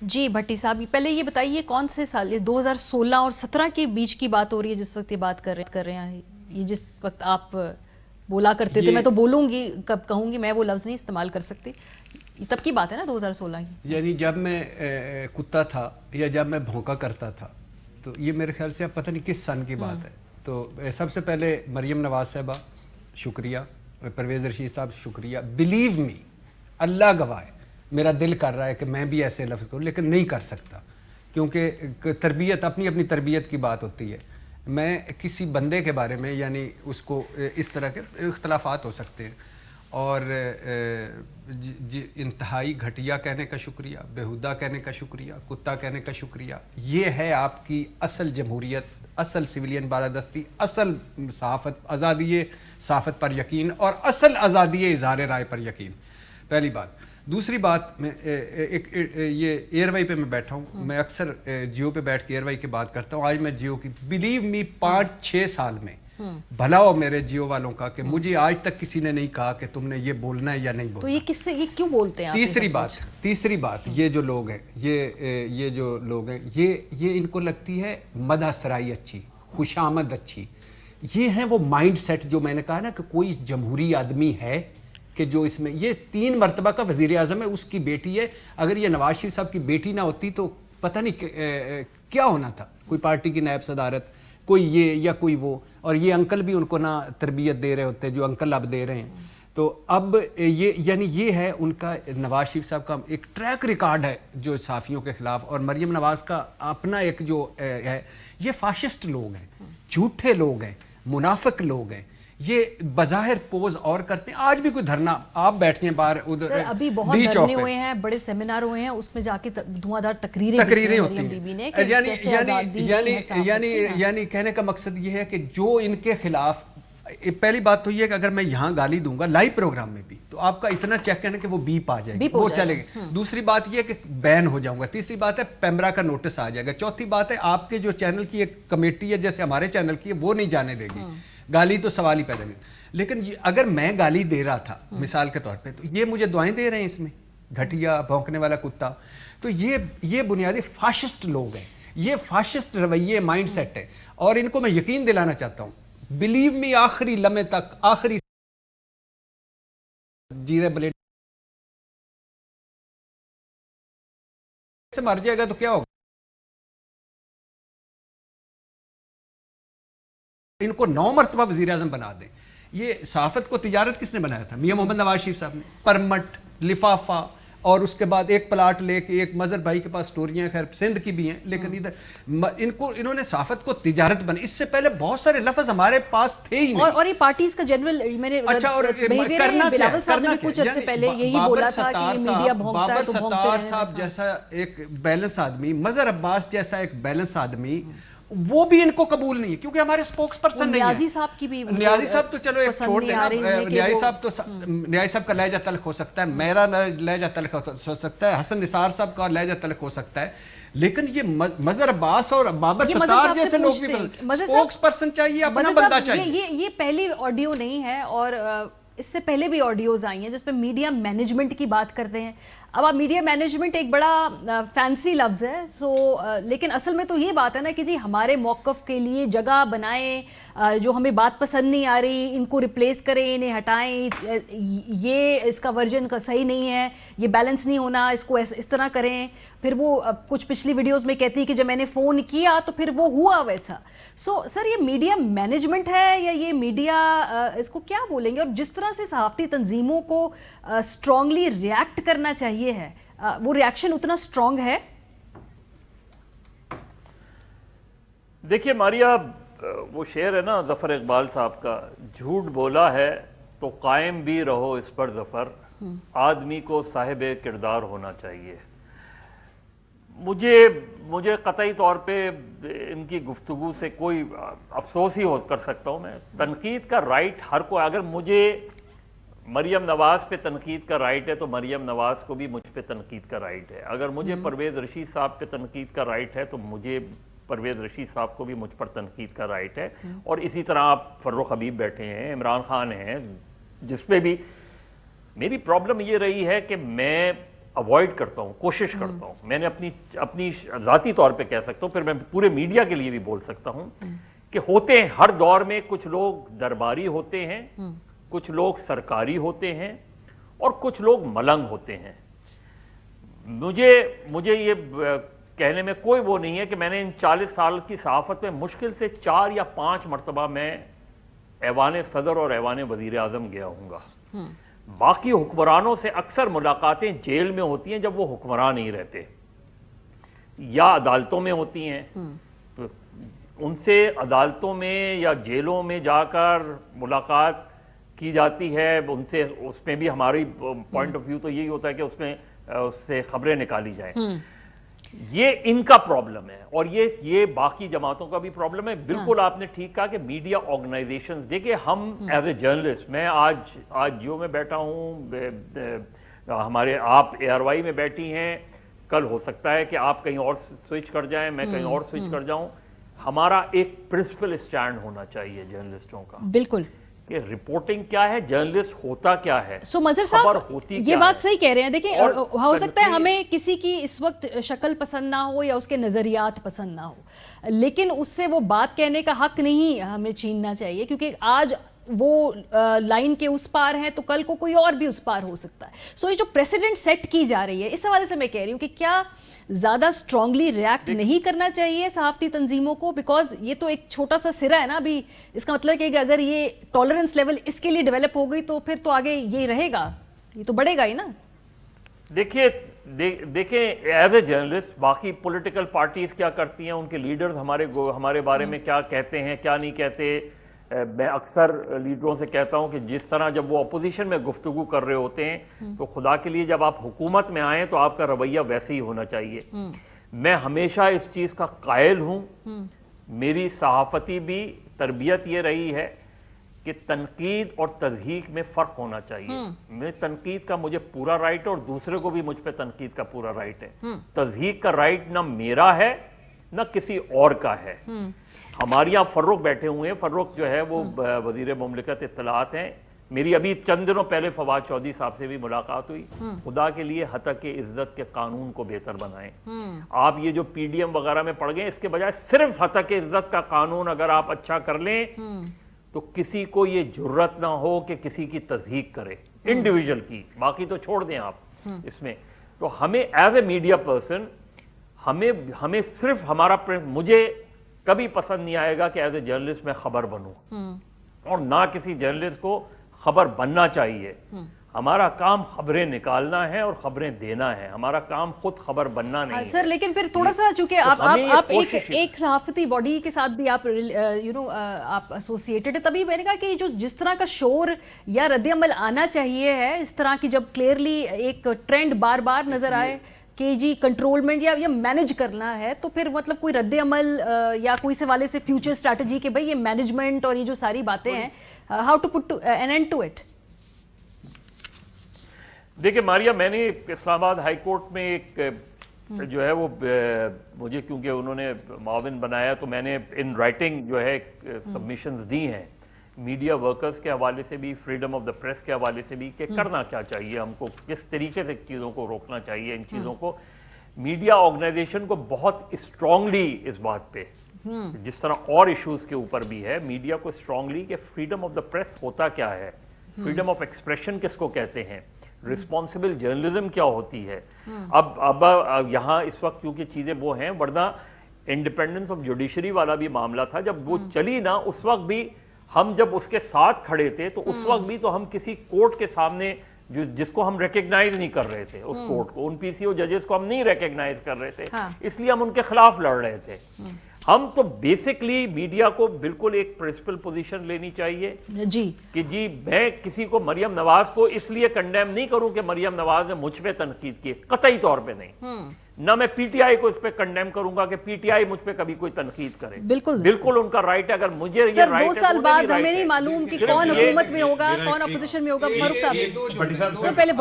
जी भट्टी साहब, पहले ये बताइए कौन से साल, ये 2016 और 17 के बीच की बात हो रही है जिस वक्त ये बात कर रहे हैं, ये जिस वक्त आप बोला करते थे, मैं तो बोलूंगी, कब कहूंगी, मैं वो लफ्ज़ नहीं इस्तेमाल कर सकती, तब की बात है ना 2016 की। यानी जब मैं कुत्ता था या जब मैं भौंका करता था, तो ये मेरे ख्याल से अब पता नहीं किस सन की बात है। तो सबसे पहले मरियम नवाज साहबा शुक्रिया, परवेज़ रशीद साहब शुक्रिया। बिलीव मी, अल्लाह गवाह है, मेरा दिल कर रहा है कि मैं भी ऐसे लफ्ज़ करूँ, लेकिन नहीं कर सकता, क्योंकि तरबियत, अपनी अपनी तरबियत की बात होती है। मैं किसी बंदे के बारे में, यानी उसको इस तरह के इख्तलाफात हो सकते हैं, और इंतहाई घटिया कहने का शुक्रिया, बेहुदा कहने का शुक्रिया, कुत्ता कहने का शुक्रिया। ये है आपकी असल जमहूरियत, असल सिविलियन बालादस्ती, असल सहाफ़त, आज़ादी सहाफ़त पर यकीन और असल आज़ादी इज़हार राय पर यकीन। पहली बात। दूसरी बात, मैं ये एयरवाई पे मैं बैठा हूँ, मैं अक्सर जियो पे बैठ के एयरवाई की बात करता हूँ। आज मैं जियो की, बिलीव मी, 5-6 साल में भला हो मेरे जियो वालों का कि मुझे आज तक किसी ने नहीं कहा कि तुमने ये बोलना है या नहीं बोलना। तो ये किससे, ये क्यों बोलते हैं? तीसरी बात, ये जो लोग हैं, ये जो लोग हैं, ये इनको लगती है मदहसराई अच्छी, खुशामद अच्छी। ये है वो माइंड सेट जो मैंने कहा ना कि कोई जमहूरी आदमी है कि जो इसमें, ये 3 मरतबा का वज़ीर आज़म है, उसकी बेटी है। अगर ये नवाज शरीफ साहब की बेटी ना होती तो पता नहीं क्या होना था, कोई पार्टी की नायब सदारत, कोई ये या कोई वो, और ये अंकल भी उनको ना तरबियत दे रहे होते जो अंकल अब दे रहे हैं। तो अब ये, यानी ये है उनका, नवाज शरीफ साहब का एक ट्रैक रिकॉर्ड है जो सहाफ़ियों के खिलाफ, और मरियम नवाज का अपना एक जो है। ये फाशिस्ट लोग हैं, झूठे लोग हैं, मुनाफिक लोग हैं। ये बज़ाहिर पोज और करते हैं। आज भी कोई धरना, आप बैठे हैं बाहर उधर, सर अभी बहुत धरने हुए हैं, बड़े सेमिनार हुए हैं, उसमें जाके धुआंधार तकरीरें होती हैं। यानी कहने का मकसद ये है कि जो इनके खिलाफ, पहली बात तो ये है कि अगर मैं यहाँ गाली दूंगा लाइव प्रोग्राम में भी, तो आपका इतना चेक करना कि वो बीप आ जाएगी, वो चलेगी। दूसरी बात ये है कि बैन हो जाऊंगा। तीसरी बात है पेमरा का नोटिस आ जाएगा। चौथी बात है आपके जो चैनल की एक कमेटी है, जैसे हमारे चैनल की है, वो नहीं जाने देगी। गाली तो सवाल ही पैदा नहीं। लेकिन अगर मैं गाली दे रहा था मिसाल के तौर पे, तो ये मुझे दुआएं दे रहे हैं इसमें, घटिया भौंकने वाला कुत्ता। तो ये बुनियादी फाशिस्ट लोग हैं, ये फाशिस्ट रवैये माइंड सेट है, और इनको मैं यकीन दिलाना चाहता हूं, बिलीव मी, आखिरी लम्हे तक, आखिरी जीरे ब्लेड से मर जाएगा तो क्या होगा? इनको 9 मरतबा वज़ीर आज़म बना दें। ये सहाफ़त को तिजारत किसने बनाया था? मियां मोहम्मद नवाज शरीफ साहब ने। परमट, लिफाफा, और उसके बाद एक प्लाट लेके, एक मजहर भाई के पास स्टोरियां, खैर सिंध की भी हैं, लेकिन इधर इन्होंने सहाफ़त को तिजारत बना। इससे पहले बहुत सारे लफ्ज़ हमारे पास थे ही नहीं। और ये पार्टीज का जनरल, मैंने अच्छा, और बिलावल साहब ने कुछ अर्से पहले यही बोला था कि मीडिया भौंकता है, तो भौंकते रहने। साहब जैसा एक बैलेंस आदमी, मजहर अब्बास जैसा एक बैलेंस आदमी, वो भी इनको कबूल नहीं है, क्योंकि हमारे स्पोक्स पर्सन नहीं है। न्याजी साहब की भी, न्याजी साहब तो चलो एक छोड़ देना, न्याजी साहब तो न्याजी साहब का लहजा तल्ख हो सकता है, मेरा लहजा तल्ख हो सकता है, हसन निसार साहब का लहजा तल्ख हो सकता है, लेकिन ये मजहर अब्बास और बाबर सत्तार जैसे लोग भी स्पोक्स पर्सन चाहिए, अपना बंदा चाहिए। ये पहली ऑडियो नहीं है, और इससे पहले भी ऑडियोज आई हैं जिसमें मीडिया मैनेजमेंट की बात करते हैं। अब आप, मीडिया मैनेजमेंट एक बड़ा फैंसी लफ्ज़ है, लेकिन असल में तो ये बात है ना कि जी हमारे मौक़िफ़ के लिए जगह बनाएं, जो हमें बात पसंद नहीं आ रही इनको रिप्लेस करें, इन्हें हटाएं, ये इसका वर्जन का सही नहीं है, ये बैलेंस नहीं होना, इसको इस तरह करें। फिर वो कुछ पिछली वीडियोस में कहती है कि जब मैंने फ़ोन किया तो फिर वो हुआ वैसा। सर ये मीडिया मैनेजमेंट है या ये मीडिया, इसको क्या बोलेंगे? और जिस तरह से सहाफ़ती तंजीमों को स्ट्रांगली रिएक्ट करना चाहिए है, वो रिएक्शन उतना स्ट्रांग है? देखिए मारिया, वो शेर है ना ज़फ़र इकबाल साहब का, झूठ बोला है तो कायम भी रहो इस पर ज़फ़र, आदमी को साहिब किरदार होना चाहिए। मुझे कतई तौर पे इनकी गुफ्तगू से कोई अफसोस ही कर सकता हूँ मैं। तनकीद का राइट हर को, अगर मुझे मरियम नवाज़ पे तनकीद का राइट है तो मरियम नवाज़ को भी मुझ पे तनकीद का राइट है। अगर मुझे परवेज़ रशीद साहब पे तनकीद का राइट है तो मुझे परवेज़ रशीद साहब को भी मुझ पर तनकीद का राइट है। और इसी तरह आप फ़र्रुख हबीब बैठे हैं, इमरान खान हैं, जिस पे भी मेरी प्रॉब्लम ये रही है कि मैं अवॉइड करता हूँ, कोशिश करता हूँ। मैंने अपनी ज़ाती तौर पे कह सकता हूँ, फिर मैं पूरे मीडिया के लिए भी बोल सकता हूँ कि होते हैं हर दौर में, कुछ लोग दरबारी होते हैं, कुछ लोग सरकारी होते हैं और कुछ लोग मलंग होते हैं। मुझे ये कहने में कोई वो नहीं है कि मैंने इन 40 साल की सहाफ़त में मुश्किल से 4 या 5 मरतबा मैं ऐवान सदर और ऐवान वज़ीर आज़म गया हूँगा। बाकी हुक्मरानों से अक्सर मुलाकातें जेल में होती हैं जब वो हुक्मरान नहीं रहते, या अदालतों में होती हैं। तो उनसे अदालतों में या जेलों में जाकर मुलाकात की जाती है, उनसे, उसमें भी हमारी पॉइंट ऑफ व्यू तो यही होता है कि उससे खबरें निकाली जाएं। ये इनका प्रॉब्लम है और ये बाकी जमातों का भी प्रॉब्लम है। बिल्कुल आपने ठीक कहा कि मीडिया ऑर्गेनाइजेशंस, देखिए हम एज ए जर्नलिस्ट, मैं आज जियो में बैठा हूँ, हमारे आप ARY में बैठी हैं, कल हो सकता है कि आप कहीं और स्विच कर जाएं, मैं कहीं और स्विच कर जाऊं। हमारा एक प्रिंसिपल स्टैंड होना चाहिए जर्नलिस्टों का, बिल्कुल, कि रिपोर्टिंग क्या है, जर्नलिस्ट होता क्या है। सो मजहर साहब ये बात सही कह रहे हैं। देखिए, हो सकता है हमें किसी की इस वक्त शक्ल पसंद ना हो या उसके नजरियात पसंद ना हो, लेकिन उससे वो बात कहने का हक नहीं हमें छीनना चाहिए, क्योंकि आज वो लाइन के उस पार है तो कल को कोई और भी उस पार हो सकता है। सो ये जो प्रेसिडेंट सेट की जा रही है, इस हवाले से मैं कह रही हूँ कि क्या ज्यादा स्ट्रांगली रिएक्ट नहीं करना चाहिए सहाफती तंजीमों को, बिकॉज ये तो एक छोटा सा सिरा है ना अभी। इसका मतलब है कि अगर ये टॉलरेंस लेवल इसके लिए डेवलप हो गई तो फिर तो आगे ये रहेगा, ये तो बढ़ेगा ही ना। देखिए एज ए जर्नलिस्ट बाकी पॉलिटिकल पार्टीज क्या करती हैं, उनके लीडर्स हमारे बारे में क्या कहते हैं, क्या नहीं कहते। मैं अक्सर लीडरों से कहता हूं कि जिस तरह जब वो अपोजिशन में गुफ्तगू कर रहे होते हैं तो खुदा के लिए जब आप हुकूमत में आए तो आपका रवैया वैसे ही होना चाहिए। मैं हमेशा इस चीज का कायल हूं, मेरी सहाफती भी तरबियत ये रही है कि तनकीद और तज़हीक में फ़र्क होना चाहिए। मैं तनकीद का मुझे पूरा राइट है और दूसरे को भी मुझ पर तनकीद का पूरा राइट है। तज़हीक का राइट ना मेरा है ना किसी और का है। हमारे यहाँ फर्रुख बैठे हुए हैं, फर्रुख जो है वो वज़ीर मुमलिकत इत्तलात हैं। मेरी अभी चंद दिनों पहले फवाद चौधरी साहब से भी मुलाकात हुई। खुदा के लिए हतक इज्जत के कानून को बेहतर बनाएं। आप ये जो PDM वगैरह में पड़ गए, इसके बजाय सिर्फ हतक इज्जत का कानून अगर आप अच्छा कर लें तो किसी को ये जुर्रत ना हो कि किसी की तज़हीक करे, इंडिविजुअल की, बाकी तो छोड़ दें आप इसमें। तो हमें एज ए मीडिया पर्सन हमें सिर्फ मुझे कभी पसंद नहीं आएगा कि एज ए जर्नलिस्ट मैं खबर बनूं, और ना किसी जर्नलिस्ट को खबर बनना चाहिए। हमारा काम खबरें निकालना है और खबरें देना है, हमारा काम खुद खबर बनना नहीं है। सर, लेकिन फिर थोड़ा सा चूंकि आप एक सहाफती बॉडी के साथ भी आप आप एसोसिएटेड है, तभी मैंने कहा कि जो जिस तरह का शोर या रद्द-ए-अमल आना चाहिए है, इस तरह की जब क्लियरली एक ट्रेंड बार बार नजर आए कि जी कंट्रोलमेंट या मैनेज करना है, तो फिर मतलब कोई रद्द-ए-अमल या कोई से वाले से फ्यूचर स्ट्रैटेजी के भाई ये मैनेजमेंट और ये जो सारी बातें हैं, how to put an end to it. देखिए मारिया, मैंने इस्लामाबाद हाई कोर्ट में एक जो है वो मुझे क्योंकि उन्होंने माविन बनाया तो मैंने इन राइटिंग जो है सबमिशंस दी हैं मीडिया वर्कर्स के हवाले से भी, फ्रीडम ऑफ द प्रेस के हवाले से भी, कि करना क्या चाहिए हमको, किस तरीके से चीज़ों को रोकना चाहिए। इन चीज़ों को मीडिया ऑर्गेनाइजेशन को बहुत स्ट्रांगली इस बात पे, जिस तरह और इश्यूज के ऊपर भी है, मीडिया को स्ट्रांगली कि फ्रीडम ऑफ द प्रेस होता क्या है, फ्रीडम ऑफ एक्सप्रेशन किसको कहते हैं, रिस्पॉन्सिबल जर्नलिज्म क्या होती है। अब यहाँ इस वक्त क्योंकि चीज़ें वो हैं, वरना इंडिपेंडेंस ऑफ जुडिशरी वाला भी मामला था, जब वो चली ना उस वक्त भी हम जब उसके साथ खड़े थे तो उस वक्त भी तो हम किसी कोर्ट के सामने जिसको हम रिकग्नाइज नहीं कर रहे थे, उस कोर्ट को, उन PCO जजेस को हम नहीं रिकग्नाइज कर रहे थे, इसलिए हम उनके खिलाफ लड़ रहे थे। हम तो बेसिकली मीडिया को बिल्कुल एक प्रिंसिपल पोजीशन लेनी चाहिए जी कि जी मैं किसी को, मरियम नवाज को इसलिए कंडेम नहीं करूं कि मरियम नवाज ने मुझ पे तनकीद की, कतई तौर पे नहीं। ना मैं PTI को इस पे कंडेम करूंगा कि PTI मुझ पे कभी कोई तनकीद करे। बिल्कुल उनका राइट है, अगर मुझे ये राइट है। 2 साल बाद हमें नहीं मालूम कि कौन हुकूमत में होगा, कौन अपोजिशन में होगा। फारूक साहब पहले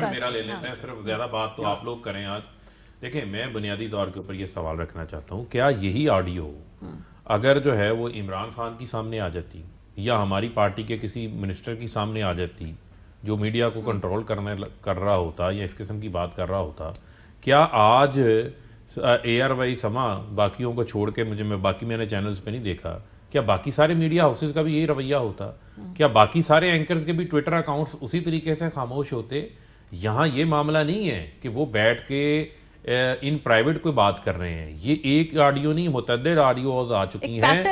मेरा ले लें, मैं सिर्फ ज्यादा बात तो आप लोग करें आज। देखिए, मैं बुनियादी तौर के ऊपर ये सवाल रखना चाहता हूँ, क्या यही ऑडियो अगर जो है वो इमरान खान की सामने आ जाती या हमारी पार्टी के किसी मिनिस्टर की सामने आ जाती जो मीडिया को कंट्रोल कर रहा होता या इस किस्म की बात कर रहा होता, क्या आज ARY समा बाकियों को छोड़ के मैंने चैनल्स पे नहीं देखा, क्या बाकी सारे मीडिया हाउसेस का भी यही रवैया होता? क्या बाकी सारे एंकर्स के भी ट्विटर अकाउंट्स उसी तरीके से खामोश होते? यहाँ ये मामला नहीं है कि वो बैठ के इन प्राइवेट कोई बात कर रहे हैं। ये एक ऑडियो नहीं, मुतअद्दिद ऑडियोज आ चुकी हैं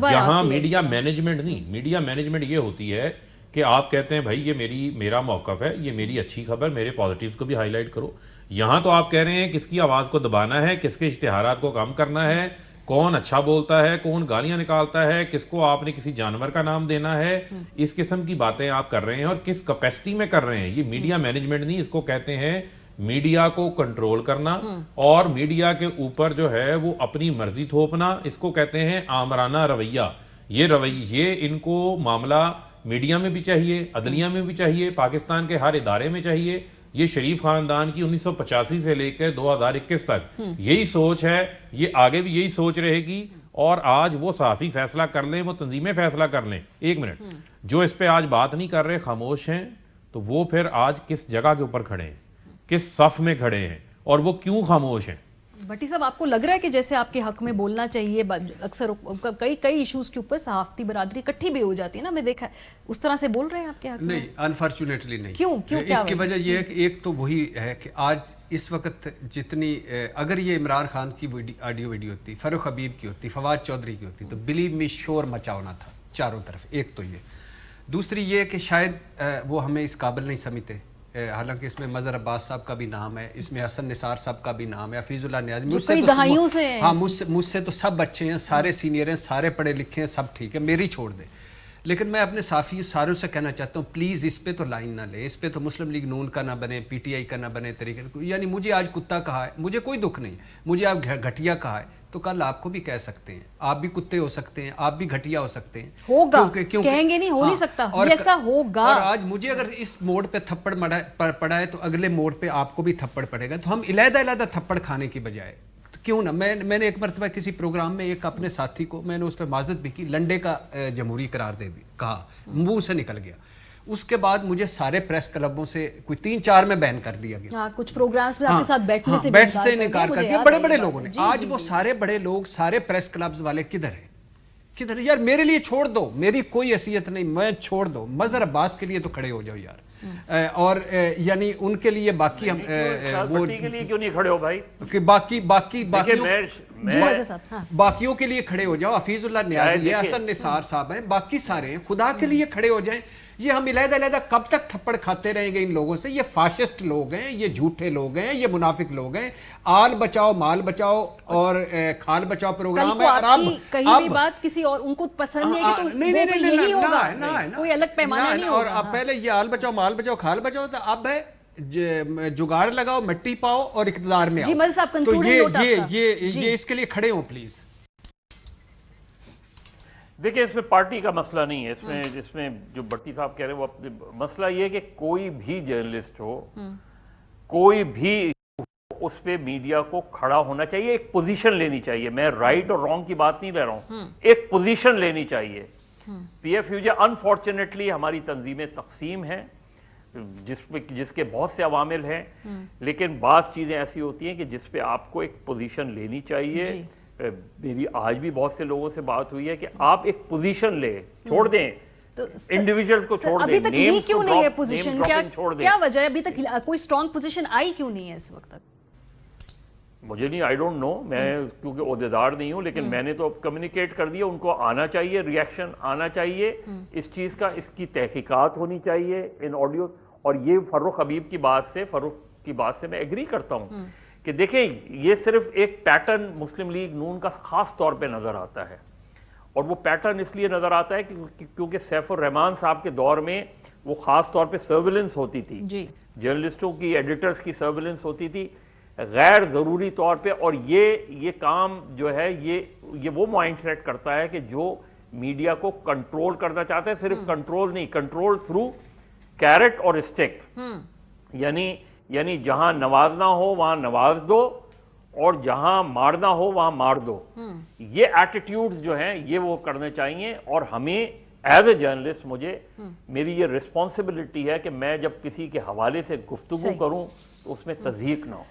जहां मीडिया मैनेजमेंट नहीं, मीडिया मैनेजमेंट ये होती है कि आप कहते हैं भाई ये मेरा मौक़िफ़ है, ये मेरी अच्छी खबर, मेरे पॉजिटिव्स को भी हाईलाइट करो। यहाँ तो आप कह रहे हैं किसकी आवाज़ को दबाना है, किसके इश्तिहारात को कम करना है, कौन अच्छा बोलता है, कौन गालियां निकालता है, किसको आपने किसी जानवर का नाम देना है, इस किस्म की बातें आप कर रहे हैं और किस कैपेसिटी में कर रहे हैं। ये मीडिया मैनेजमेंट नहीं, इसको कहते हैं मीडिया को कंट्रोल करना और मीडिया के ऊपर जो है वो अपनी मर्जी थोपना। इसको कहते हैं आमराना रवैया। ये इनको मामला मीडिया में भी चाहिए, अदलिया में भी चाहिए, पाकिस्तान के हर इदारे में चाहिए। ये शरीफ खानदान की 1985 से लेकर 2021 तक यही सोच है, ये आगे भी यही सोच रहेगी। और आज वो सहाफ़ी फैसला कर लें, वो तंजीमें फैसला कर लें, एक मिनट, जो इस पे आज बात नहीं कर रहे, खामोश हैं, तो वो फिर आज किस जगह के ऊपर खड़े हैं, किस सफ में खड़े हैं और वो क्यों खामोश हैं? भट्टी साहब, आपको लग रहा है कि जैसे आपके हक में बोलना चाहिए, अक्सर कई इश्यूज के ऊपर सहाफती बरादरी इकट्ठी भी हो जाती है ना, मैं देखा है, उस तरह से बोल रहे हैं आपके हक में? नहीं, अनफॉर्चुनेटली नहीं। क्यों क्या इसकी वजह यह है कि एक तो वही है कि आज इस वक्त जितनी अगर ये इमरान खान की ऑडियो वीडियो होती, फरूख हबीब की होती, फवाद चौधरी की होती, तो बिलीव मी शोर मचा होना था चारों तरफ। एक तो ये, दूसरी ये कि शायद वो हमें इस काबिल नहीं समझते, हालांकि इसमें मजहर अब्बास साहब का भी नाम है, इसमें हसन निसार साहब का भी नाम है, हफीजुल्लाह नियाज़ी, मुझसे तो दहाइयों से हाँ मुझसे तो सब अच्छे हैं, सारे सीनियर हैं, सारे पढ़े लिखे हैं, सब ठीक है, मेरी छोड़ दे। लेकिन मैं अपने साफी सारों से कहना चाहता हूँ, प्लीज़ इस पे तो लाइन ना ले, इस पे तो मुस्लिम लीग नून का ना बने, PTI का ना बने तरीके। यानी मुझे आज कुत्ता कहा है, मुझे कोई दुख नहीं, मुझे आप घटिया कहा है, तो कल आपको भी कह सकते हैं, आप भी कुत्ते हो सकते हैं, आप भी घटिया हो सकते हैं। होगा, कहेंगे नहीं, हो नहीं सकता, ऐसा होगा। और आज मुझे अगर इस मोड़ पे थप्पड़ पड़ा है तो अगले मोड़ पे आपको भी थप्पड़ पड़ेगा। तो हम इलादा थप्पड़ खाने की बजाय तो क्यों ना, मैंने एक मरतबा किसी प्रोग्राम में एक अपने साथी को मैंने उस पर माजरत भी की, लंडे का जमहूरी करार दे दी, कहा, मुंह से निकल गया। उसके बाद मुझे सारे प्रेस क्लबों से कोई 3-4 में बैन कर दिया गया। कुछ प्रोग्राम्स में आपके साथ बैठने से इनकार कर दिया बड़े लोगों ने। आज वो सारे बड़े लोग, सारे प्रेस क्लब्स वाले किधर हैं? किधर? यार मेरे लिए छोड़ दो, मेरी कोई हैसियत नहीं, मैं छोड़ दो, मजहर अब्बास के लिए तो खड़े हो जाओ यार। और यानी उनके लिए बाकी हम वो के लिए क्यों नहीं खड़े हो भाई? कि बाकियों के लिए खड़े हो जाओ। हफीजुल्लाह नियाज़ी, हसन निसार साहब हैं, बाकी सारे हैं, खुदा के लिए खड़े हो जाएं। ये हम इलादा कब तक थप्पड़ खाते रहेंगे इन लोगों से? ये फाशिस्ट लोग हैं, ये झूठे लोग हैं, ये मुनाफिक लोग हैं। आल बचाओ माल बचाओ और खाल बचाओ प्रोग्राम है। और कहीं भी बात किसी और उनको पसंद नहीं है कि तो नहीं, यही होगा, कोई अलग पैमाना नहीं होगा। और अब पहले ये आल बचाओ माल बचाओ खाल बचाओ था, अब है जुगाड़ लगाओ, मिट्टी पाओ और इक़्तिदार में आओ। तो ये इसके लिए खड़े हो प्लीज। देखिए, इसमें पार्टी का मसला नहीं है, इसमें जो भट्टी साहब कह रहे हैं वो अपने मसला ये है कि कोई भी जर्नलिस्ट हो, कोई भी उस पे मीडिया को खड़ा होना चाहिए, एक पोजीशन लेनी चाहिए। मैं राइट और रॉन्ग की बात नहीं ले रहा हूं, एक पोजीशन लेनी चाहिए। PFUJ अनफॉर्चुनेटली हमारी तंजीमें तकसीम हैं, जिसके बहुत से अवामिल हैं, लेकिन बाज़ चीज़ें ऐसी होती हैं कि जिस पे आपको एक पोजीशन लेनी चाहिए। मेरी आज भी बहुत से लोगों से बात हुई है कि आप एक पोजीशन ले, छोड़ दें तो इंडिविजुअल्स को, छोड़ दें। अभी तक ये क्यों नहीं है पोजीशन? क्या वजह है? अभी तक कोई स्ट्रॉन्ग पोजीशन आई क्यों नहीं है इस वक्त तक? मुझे नहीं, आई डोंट नो, मैं क्योंकि ओहदेदार नहीं हूं, लेकिन मैंने तो कम्युनिकेट कर दिया, उनको आना चाहिए, रिएक्शन आना चाहिए इस चीज का, इसकी तहकीकात होनी चाहिए इन ऑडियो। और ये फरूख हबीब की बात से मैं एग्री करता हूं कि देखें, ये सिर्फ एक पैटर्न मुस्लिम लीग नून का खास तौर पे नजर आता है। और वो पैटर्न इसलिए नजर आता है क्योंकि सैफुर रहमान साहब के दौर में वो खास तौर पे सर्विलेंस होती थी, जर्नलिस्टों की, एडिटर्स की सर्विलेंस होती थी गैर ज़रूरी तौर पे। और ये काम जो है ये वो माइंडसेट करता है कि जो मीडिया को कंट्रोल करना चाहते हैं, सिर्फ कंट्रोल नहीं, कंट्रोल थ्रू कैरेट और स्टिक। यानी जहां नवाजना हो वहां नवाज दो और जहां मारना हो वहां मार दो। ये एटीट्यूड्स जो हैं ये वो करने चाहिए। और हमें एज ए जर्नलिस्ट मुझे मेरी ये रिस्पॉन्सिबिलिटी है कि मैं जब किसी के हवाले से गुफ्तगू सही। करूं तो उसमें तज़हीक ना हो।